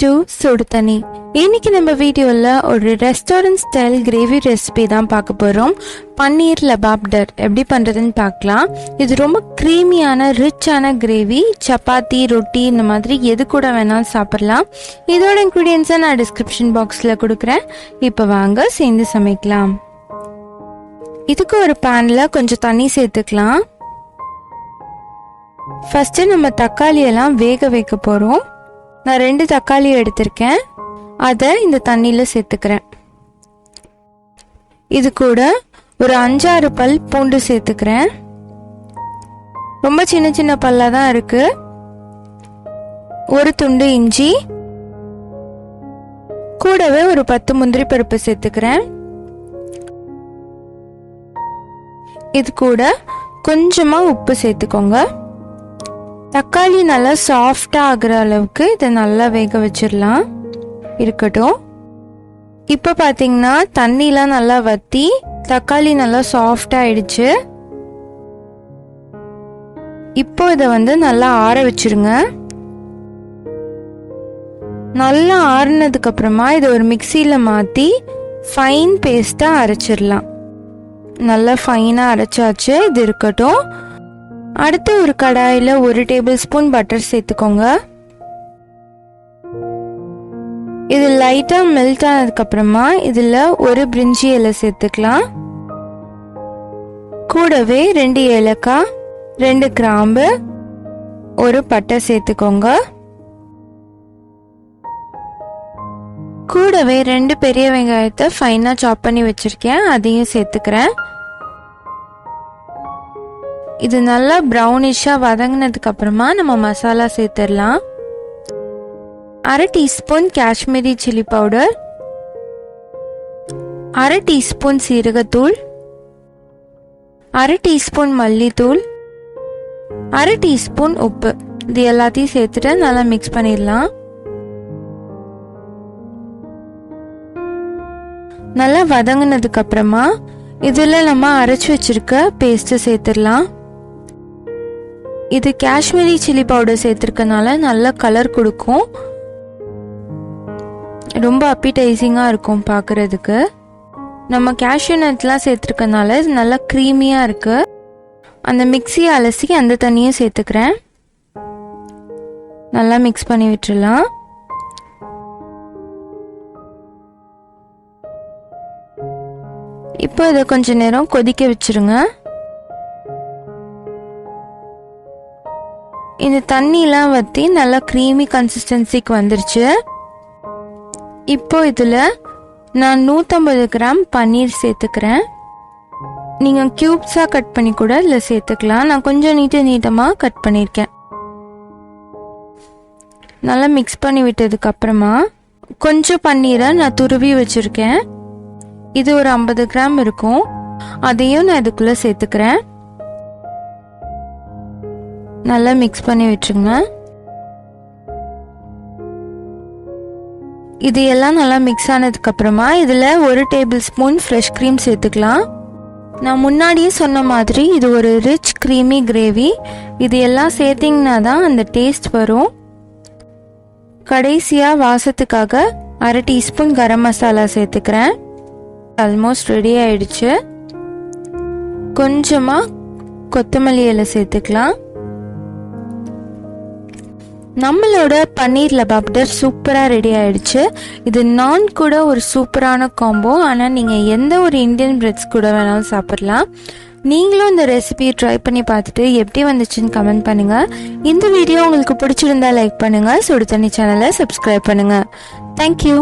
to Sudu Thanni. இன்னைக்கு நம்ம வீடியோல ஒரு ரெஸ்டாரன்ட் ஸ்டைல் கிரேவி ரெசிபி தான் பார்க்க போறோம். பன்னீர் லபாப்டர் எப்படி பண்றதுன்னு பார்க்கலாம். இது ரொம்ப க்ரீமியான ரிச்சான கிரேவி. சப்பாத்தி, ரொட்டி இந்த மாதிரி எது கூட வேணாலும் சாப்பிடலாம். இதோட இன்கிரீடியன்ஸை நான் டிஸ்கிரிப்ஷன் பாக்ஸ்ல கொடுக்குறேன். இப்போ வாங்க சேர்ந்து சமைக்கலாம். இதுக்கு ஒரு பேன்ல கொஞ்சம் தண்ணி சேர்த்துக்கலாம். ஃபர்ஸ்ட் நம்ம தக்காளி எல்லாம் வேக வைக்க போறோம். நான் 2 தக்காளி எடுத்திருக்கேன். அதை இந்த தண்ணியில சேர்த்துக்கிறேன். இது கூட ஒரு 5-6 பல் பூண்டு சேர்த்துக்கிறேன். ரொம்ப சின்ன சின்ன பல்லா தான் இருக்கு. ஒரு துண்டு இஞ்சி, கூடவே ஒரு 10 முந்திரி பருப்பு சேர்த்துக்கிறேன். இது கூட கொஞ்சமா உப்பு சேர்த்துக்கோங்க. தக்காளி நல்லா சாஃப்டா ஆகுற அளவுக்கு இதை நல்லா வேக வச்சிடலாம். இருக்கட்டும். இப்போ பார்த்தீங்கன்னா தண்ணிலாம் நல்லா வத்தி தக்காளி நல்லா சாஃப்டா ஆயிடுச்சு. இப்போ இதை நல்லா ஆற வச்சிருங்க. நல்லா ஆறுனதுக்கு அப்புறமா இதை ஒரு மிக்சியில மாத்தி ஃபைன் பேஸ்டா அரைச்சிடலாம். நல்லா ஃபைனா அரைச்சாச்சு. இது இருக்கட்டும். அடுத்து ஒரு கடாயில 1 டேபிள் ஸ்பூன் பட்டர் சேர்த்துக்கோங்க. இது லைட்டா மெல்ட் ஆனதுக்கு அப்புறமா இதுல ஒரு பிரிஞ்சி இலை சேர்த்துக்கலாம். கூடவே 2 ஏலக்காய், 2 கிராம்பு, ஒரு பட்டை சேர்த்துக்கோங்க. கூடவே 2 பெரிய வெங்காயத்தை ஃபைனா சாப் பண்ணி வச்சிருக்கேன். அதையும் சேர்த்துக்கிறேன். இது நல்லா ப்ரௌனிஷா வதங்கினதுக்கு அப்புறமா நம்ம மசாலா சேர்த்துடலாம். 1/2 teaspoon Kashmiri chilli powder, 1/2 teaspoon சீரகத்தூள், 1/2 டீஸ்பூன் மல்லித்தூள், 1/2 டீஸ்பூன் உப்பு. இது எல்லாத்தையும் சேர்த்துட்டு நல்லா மிக்ஸ் பண்ணிடலாம். நல்லா வதங்கினதுக்கு அப்புறமா இதுல நம்ம அரைச்சு வச்சிருக்க பேஸ்ட் சேர்த்துடலாம். இது காஷ்மீரி சில்லி பவுடர் சேர்த்துருக்கனால நல்ல கலர் கொடுக்கும். ரொம்ப அப்பீடைசிங்கா இருக்கும் பார்க்கறதுக்கு. நம்ம கேஷ்யூ நட்லாம் சேர்த்துருக்கனால இது நல்லா க்ரீமியா இருக்கு. அந்த மிக்ஸியை அலசி அந்த தண்ணியும் சேர்த்துக்கிறேன். நல்லா மிக்ஸ் பண்ணி விட்டுறலாம். இப்போ இதை கொஞ்ச நேரம் கொதிக்க வச்சிருங்க. இந்த தண்ணிலாம் வற்றி நல்லா க்ரீமி கன்சிஸ்டன்சிக்கு வந்துருச்சு. இப்போ இதில் நான் 150 கிராம் பன்னீர் சேர்த்துக்கிறேன். நீங்கள் க்யூப்ஸாக கட் பண்ணி கூட இதில் சேர்த்துக்கலாம். நான் கொஞ்சம் நீட்டமாக கட் பண்ணியிருக்கேன். நல்லா மிக்ஸ் பண்ணி விட்டதுக்கு அப்புறமா கொஞ்சம் பன்னீரை நான் துருவி வச்சுருக்கேன். இது ஒரு 50 கிராம் இருக்கும். அதையும் நான் இதுக்குள்ளே சேர்த்துக்கிறேன். நல்லா மிக்ஸ் பண்ணி விட்டுருங்க. இது எல்லாம் நல்லா மிக்ஸ் ஆனதுக்கு அப்புறமா இதுல 1 டேபிள் ஸ்பூன் ஃப்ரெஷ் க்ரீம் சேர்த்துக்கலாம். நான் முன்னாடியே சொன்ன மாதிரி இது ஒரு ரிச் க்ரீமி கிரேவி. இது எல்லாம் சேர்த்திங்கன்னா தான் அந்த டேஸ்ட் வரும். கடைசியா வாசத்துக்காக 1/2 டீஸ்பூன் கரம் மசாலா சேர்த்துக்கிறேன். ஆல்மோஸ்ட் ரெடி ஆயிடுச்சு. கொஞ்சமா கொத்தமல்லி இலை சேர்த்துக்கலாம். நம்மளோட பன்னீர் லபாப்டர் சூப்பரா ரெடி ஆயிடுச்சு. இது நான் கூட ஒரு சூப்பரான காம்போ. ஆனால் நீங்கள் எந்த ஒரு இந்தியன் பிரெட்ஸ் கூட வேணாலும் சாப்பிடலாம். நீங்களும் இந்த ரெசிபியை ட்ரை பண்ணி பார்த்துட்டு எப்படி வந்துச்சுன்னு கமெண்ட் பண்ணுங்க. இந்த வீடியோ உங்களுக்கு பிடிச்சிருந்தா லைக் பண்ணுங்க. சுடு தண்ணி சேனலை சப்ஸ்கிரைப் பண்ணுங்க. தேங்க்யூ.